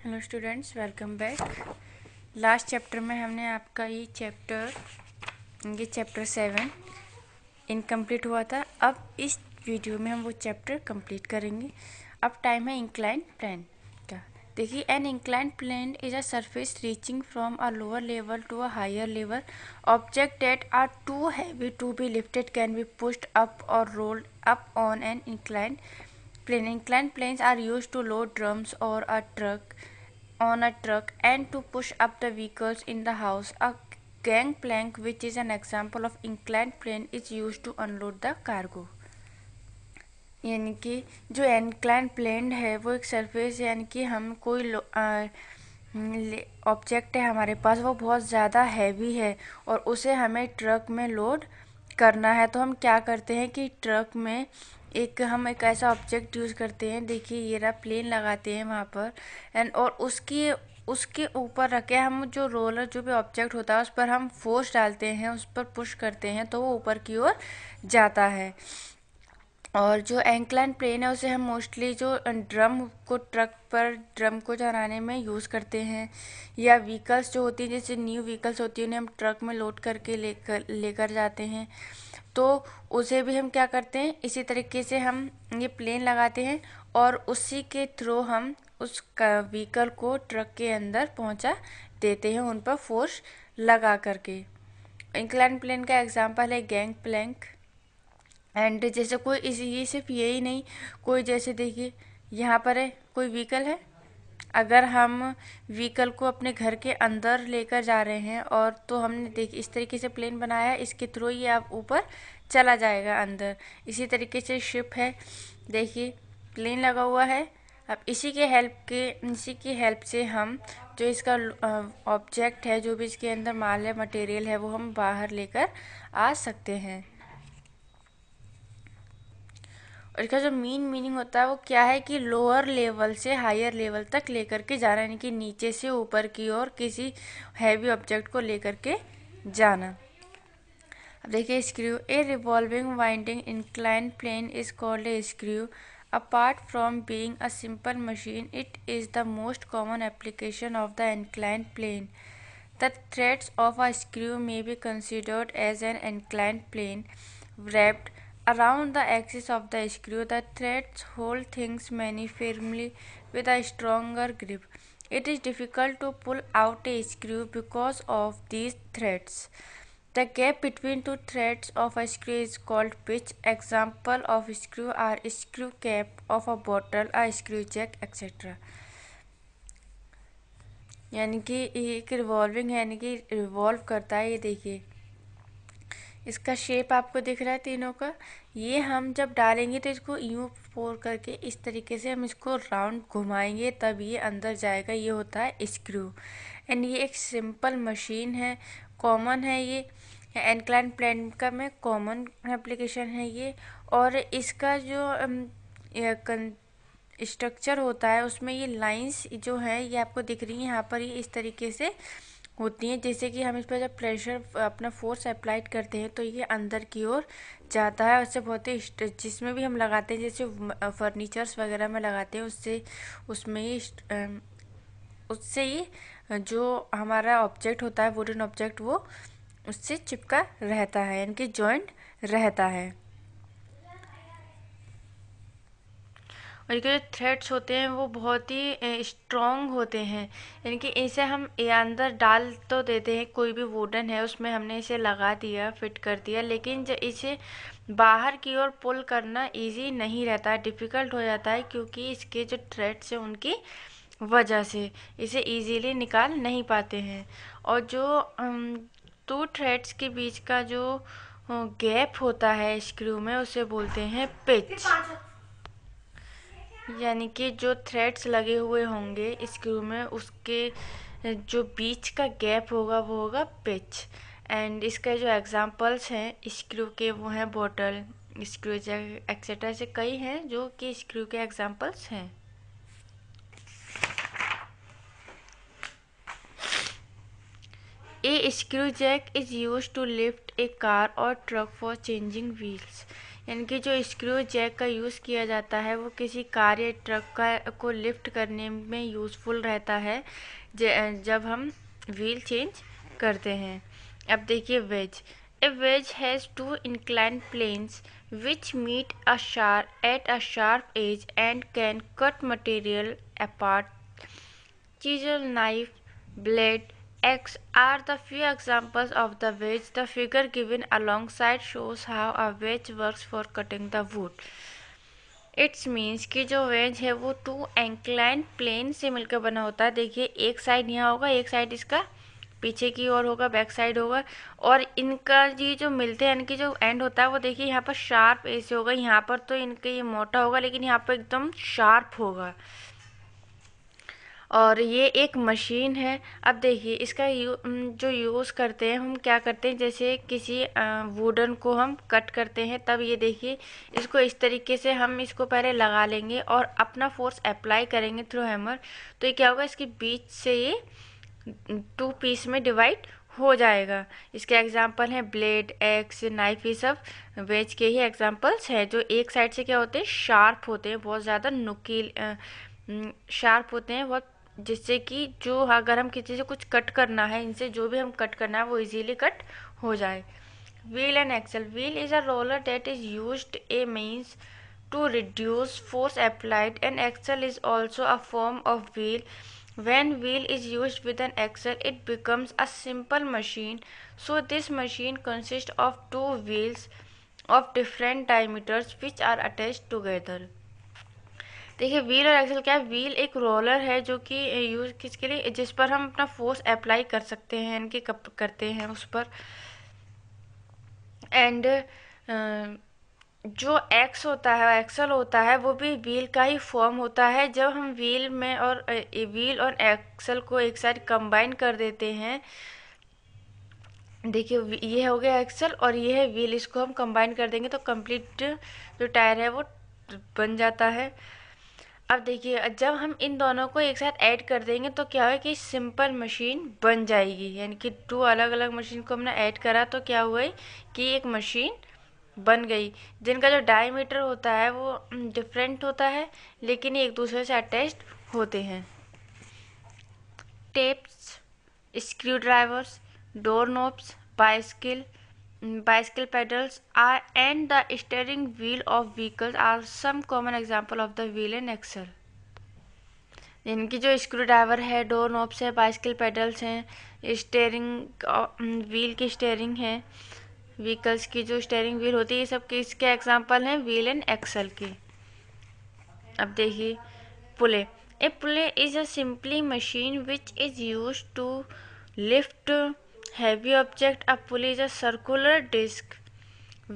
Hello students, welcome back. Last chapter में हमने आपका ये चैप्टर 7 इनकम्प्लीट हुआ था। अब इस वीडियो में हम वो चैप्टर कंप्लीट करेंगे। अब टाइम है इंक्लाइन प्लेन का। देखिए, an incline plane is a surface reaching from a lower level to a higher level. Object that are too heavy to be lifted can be pushed up or rolled up on an incline plane. Inclined planes are used to load drums or a truck on a truck and to push up the vehicles in the house. A gangplank, which is an example of inclined plane, is used to unload the cargo. यानी कि जो incline plane है वो एक surface, यानी कि हम कोई ऑब्जेक्ट है हमारे पास, वो बहुत ज़्यादा हैवी है और उसे हमें ट्रक में लोड करना है। तो हम क्या करते हैं कि ट्रक में हम एक ऐसा ऑब्जेक्ट यूज़ करते हैं। देखिए, ये रहा, प्लेन लगाते हैं वहाँ पर और उसके ऊपर रखे हम जो रोलर, जो भी ऑब्जेक्ट होता है उस पर हम फोर्स डालते हैं, उस पर पुश करते हैं तो वो ऊपर की ओर जाता है। और जो इंक्लाइन प्लेन है उसे हम मोस्टली जो ड्रम को चलाने में यूज़ करते हैं, या व्हीकल्स जो होती हैं, जैसे न्यू व्हीकल्स होती हैं, उन्हें हम ट्रक में लोड करके लेकर जाते हैं। तो उसे भी हम क्या करते हैं, इसी तरीके से हम ये प्लेन लगाते हैं और उसी के थ्रू हम उस व्हीकल को ट्रक के अंदर पहुंचा देते हैं, उन पर फोर्स लगा करके। इंक्लाइन प्लेन का एग्जांपल है गैंग प्लैंक। एंड जैसे कोई ये सिर्फ यही नहीं, कोई जैसे देखिए यहाँ पर है, कोई व्हीकल है, अगर हम व्हीकल को अपने घर के अंदर लेकर जा रहे हैं और तो हमने देखिए इस तरीके से प्लेन बनाया है, इसके थ्रू ये आप ऊपर चला जाएगा अंदर। इसी तरीके से शिप है, देखिए प्लेन लगा हुआ है। अब इसी की हेल्प से हम जो इसका ऑब्जेक्ट है, जो भी इसके अंदर माल है, मटेरियल है, वो हम बाहर लेकर आ सकते हैं। और इसका जो मेन मीनिंग होता है वो क्या है कि लोअर लेवल से हायर लेवल तक लेकर के जाना, यानी कि नीचे से ऊपर की ओर किसी हैवी ऑब्जेक्ट को लेकर के जाना। अब देखिए, screw. A revolving winding incline plane is called a screw. Apart from being a simple machine, it is the most common application of the incline plane. The threads of a screw may be considered as an inclined plane. Wrapped around the axis of the screw, the threads hold things many firmly with a stronger grip. It is difficult to pull out a screw because of these threads. The gap between two threads of a screw is called pitch. Example of screw are screw cap of a bottle, a screw jack, etc. यानी कि एक revolving है, यानी कि revolve करता है। ये देखिए, इसका शेप आपको दिख रहा है तीनों का। ये हम जब डालेंगे तो इसको यूं फोर करके इस तरीके से हम इसको राउंड घुमाएंगे, तब ये अंदर जाएगा। ये होता है स्क्रू। एंड ये एक सिंपल मशीन है, कॉमन है। ये इंक्लाइन प्लेन का में कॉमन एप्लीकेशन है ये। और इसका जो स्ट्रक्चर होता है उसमें ये लाइंस जो है ये आपको दिख रही हैं यहाँ पर, ये इस तरीके से होती हैं। जैसे कि हम इस पर जब प्रेशर अपना फोर्स अप्लाइड करते हैं तो ये अंदर की ओर जाता है। उससे बहुत ही जिसमें भी हम लगाते हैं, जैसे फर्नीचर्स वगैरह में लगाते हैं, उससे ये जो हमारा ऑब्जेक्ट होता है, वुडन ऑब्जेक्ट, वो उससे चिपका रहता है, यानी कि जॉइंट रहता है। और इसके जो थ्रेड्स होते हैं वो बहुत ही स्ट्रॉन्ग होते हैं, यानी कि इसे हम अंदर डाल तो देते हैं, कोई भी वुडन है उसमें हमने इसे लगा दिया, फिट कर दिया, लेकिन इसे बाहर की ओर पुल करना इजी नहीं रहता है, डिफ़िकल्ट हो जाता है, क्योंकि इसके जो थ्रेड्स हैं उनकी वजह से इसे इजीली निकाल नहीं पाते हैं। और जो टू थ्रेड्स के बीच का जो गैप होता है स्क्रू में, उसे बोलते हैं पिच। यानी कि जो थ्रेड्स लगे हुए होंगे स्क्रू में, उसके जो बीच का गैप होगा वो होगा पिच। एंड इसके जो एग्जांपल्स हैं स्क्रू के, वो हैं बॉटल, स्क्रू जैक, एक्सेट्रा। ऐसे कई हैं जो कि स्क्रू के एग्जांपल्स हैं। A screw jack is used to lift a car or truck for changing wheels. यानी कि जो स्क्रू जैक का यूज़ किया जाता है वो किसी कार या ट्रक का को लिफ्ट करने में यूज़फुल रहता है जब हम व्हील चेंज करते हैं। अब देखिए wedge. A wedge has two inclined planes which meet at a sharp edge and can cut material apart. Chisel, knife, blade, axe are the few examples of the wedge. The figure given alongside shows how a wedge works for cutting the wood. It's means कि जो veg है वो to incline plane से मिलकर बना होता है। देखिए एक साइड यहाँ होगा, एक साइड इसका पीछे की ओर होगा, बैक साइड होगा, और इनका ये जो मिलते हैं इनकी जो एंड होता है वो देखिए यहाँ पर शार्प ऐसे होगा। यहाँ पर तो इनका ये मोटा होगा लेकिन यहाँ पर एकदम शार्प होगा। और ये एक मशीन है। अब देखिए इसका जो यूज़ करते हैं हम क्या करते हैं, जैसे किसी वुडन को हम कट करते हैं तब ये देखिए इसको इस तरीके से हम इसको पहले लगा लेंगे और अपना फोर्स अप्लाई करेंगे थ्रू हैमर। तो ये क्या होगा, इसके बीच से ये 2 पीस में डिवाइड हो जाएगा। इसके एग्जाम्पल हैं ब्लेड, एक्स, नाइफ, ये सब वेज के ही एग्जाम्पल्स हैं जो एक साइड से क्या होते हैं, शार्प होते हैं, बहुत ज़्यादा नुकील शार्प होते हैं बहुत, जिससे कि जो अगर हम किसी से कुछ कट करना है, इनसे जो भी हम कट करना है वो इजीली कट हो जाए। Wheel and axle. Wheel is a roller that is used a means to reduce force applied. An axle is also a form of wheel. When wheel is used with an axle, it becomes a simple machine. So this machine consists of 2 wheels of different diameters which are attached together. देखिए wheel और axle क्या है, wheel एक roller है जो कि use किसके लिए, जिस पर हम अपना फोर्स अप्लाई कर सकते हैं, इनके करते हैं उस पर। एंड जो एक्स होता है, एक्सल होता है, वो भी व्हील का ही फॉर्म होता है। जब हम व्हील और एक्सल को एक साथ कंबाइन कर देते हैं, देखिए ये हो गया एक्सल और ये है व्हील, इसको हम कंबाइन कर देंगे तो कंप्लीट जो टायर है वो बन जाता है। अब देखिए जब हम इन दोनों को एक साथ ऐड कर देंगे तो क्या है कि सिंपल मशीन बन जाएगी। यानी कि 2 अलग अलग मशीन को हमने ऐड करा तो क्या हुआ कि एक मशीन बन गई, जिनका जो डायमीटर होता है वो डिफरेंट होता है लेकिन ये एक दूसरे से अटैच्ड होते हैं। Tapes, screw drivers, door knobs, bicycle pedals are and the steering wheel of vehicles are some common example of the wheel and axle. इनकी जो स्क्रू ड्राइवर है, डोर नॉब्स है, बाइसिकल पेडल्स हैं, स्टेयरिंग व्हील की steering है, vehicles की जो steering wheel होती है, ये सब किसके एग्जांपल हैं, व्हील एंड एक्सल के। अब देखिए pulley. A pulley is a simply machine which is use to lift heavy object. A pulley is a circular disc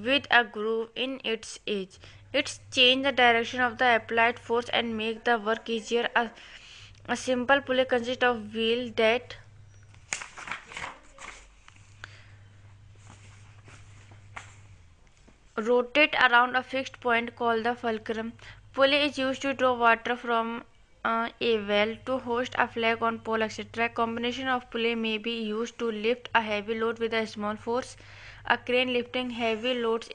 with a groove in its edge. It's change the direction of the applied force and make the work easier. A simple pulley consists of wheel that rotate around a fixed point called the fulcrum. Pulley is used to draw water from a well, to hoist a flag on pole, etc. A combination of pulley may be used to lift a heavy load with a small force. A crane lifting heavy loads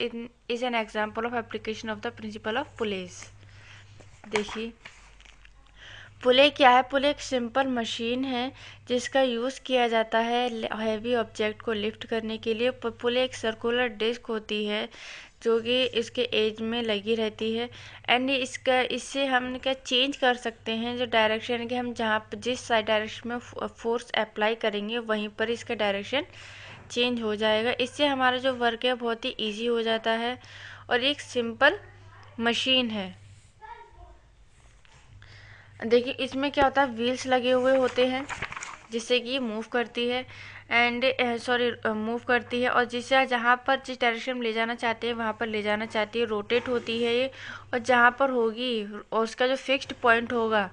is an example of application of the principle of pulleys. देखिए पुले क्या है, पुले एक simple machine है जिसका use किया जाता है heavy object को लिफ्ट करने के लिए। पुले एक सर्कुलर डिस्क होती है जो कि इसके एज में लगी रहती है एंड इससे हम क्या चेंज कर सकते हैं जो डायरेक्शन, कि हम जहाँ पर जिस साइड डायरेक्शन में फोर्स अप्लाई करेंगे वहीं पर इसका डायरेक्शन चेंज हो जाएगा। इससे हमारा जो वर्क है बहुत ही ईजी हो जाता है और एक सिंपल मशीन है। देखिए इसमें क्या होता है, व्हील्स लगे हुए होते हैं जिससे कि ये मूव करती है मूव करती है और जिससे जहाँ पर जिस डायरेक्शन में ले जाना चाहते हैं वहाँ पर ले जाना चाहती है, रोटेट होती है ये, और जहाँ पर होगी और उसका जो फिक्स्ड पॉइंट होगा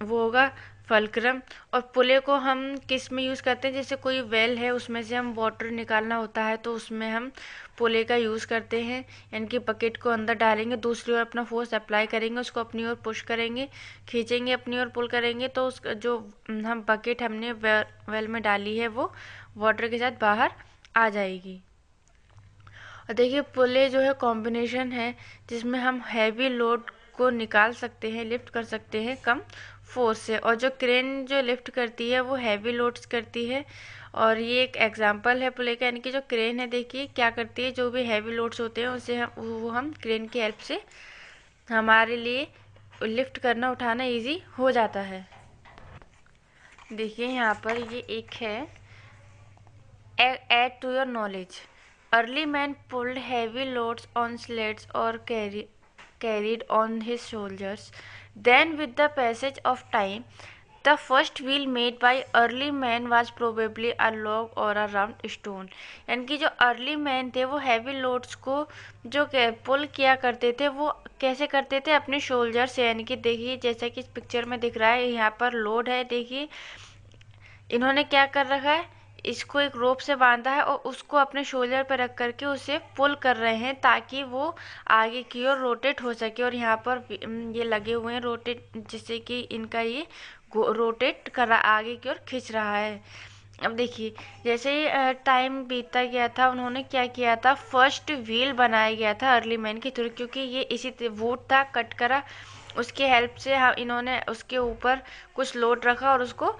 वो होगा फल्क्रम। और पुले को हम किस में यूज़ करते हैं, जैसे कोई वेल है उसमें से हम वाटर निकालना होता है तो उसमें हम पुले का यूज़ करते हैं, यानी कि बकेट को अंदर डालेंगे, दूसरी ओर अपना फोर्स अप्लाई करेंगे, उसको अपनी ओर पुश करेंगे, खींचेंगे, अपनी ओर पुल करेंगे तो उसका जो हम बकेट हमने वेल में डाली है वो वाटर के साथ बाहर आ जाएगी। और देखिए पुले जो है कॉम्बिनेशन है जिसमें हम हैवी लोड को निकाल सकते हैं, लिफ्ट कर सकते हैं कम फोर्स से, और जो क्रेन जो लिफ्ट करती है वो हैवी लोड्स करती है। और ये एक एग्जांपल है पुले का, यानी कि जो क्रेन है देखिए क्या करती है, जो भी हैवी लोड्स होते हैं उसे हम क्रेन की हेल्प से हमारे लिए लिफ्ट करना उठाना इजी हो जाता है। देखिए यहाँ पर ये एक है, add to your knowledge. Early man pulled heavy loads on sleds or carried on his shoulders. Then, with the passage of time, the first wheel made by early man was probably a log or a round stone. यानी कि जो early man थे वो heavy loads को जो पुल किया करते थे वो कैसे करते थे, अपने शोल्डर से। यानी कि देखिए जैसा कि इस पिक्चर में दिख रहा है, यहाँ पर लोड है, देखिए इन्होंने क्या कर रखा है, इसको एक रोप से बांधा है और उसको अपने शोल्डर पर रख करके उसे पुल कर रहे हैं ताकि वो आगे की ओर रोटेट हो सके। और यहाँ पर ये लगे हुए हैं रोटेट, जिससे कि इनका ये रोटेट कर रहा, आगे की ओर खींच रहा है। अब देखिए जैसे ही टाइम बीतता गया था, उन्होंने क्या किया था, फर्स्ट व्हील बनाया गया था अर्ली मैन के थ्रू, क्योंकि ये इसी वुड था कट करा, उसके हेल्प से इन्होंने उसके ऊपर कुछ लोड रखा और उसको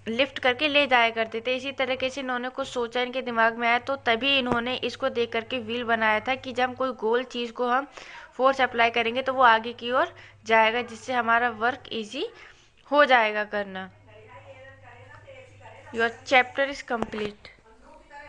लिफ्ट करके ले जाया करते थे। इसी तरीके से इन्होंने कुछ सोचा, इनके दिमाग में आया, तो तभी इन्होंने इसको देख करके व्हील बनाया था कि जब हम कोई गोल चीज़ को हम फोर्स अप्लाई करेंगे तो वो आगे की ओर जाएगा, जिससे हमारा वर्क इजी हो जाएगा करना। Your chapter is complete.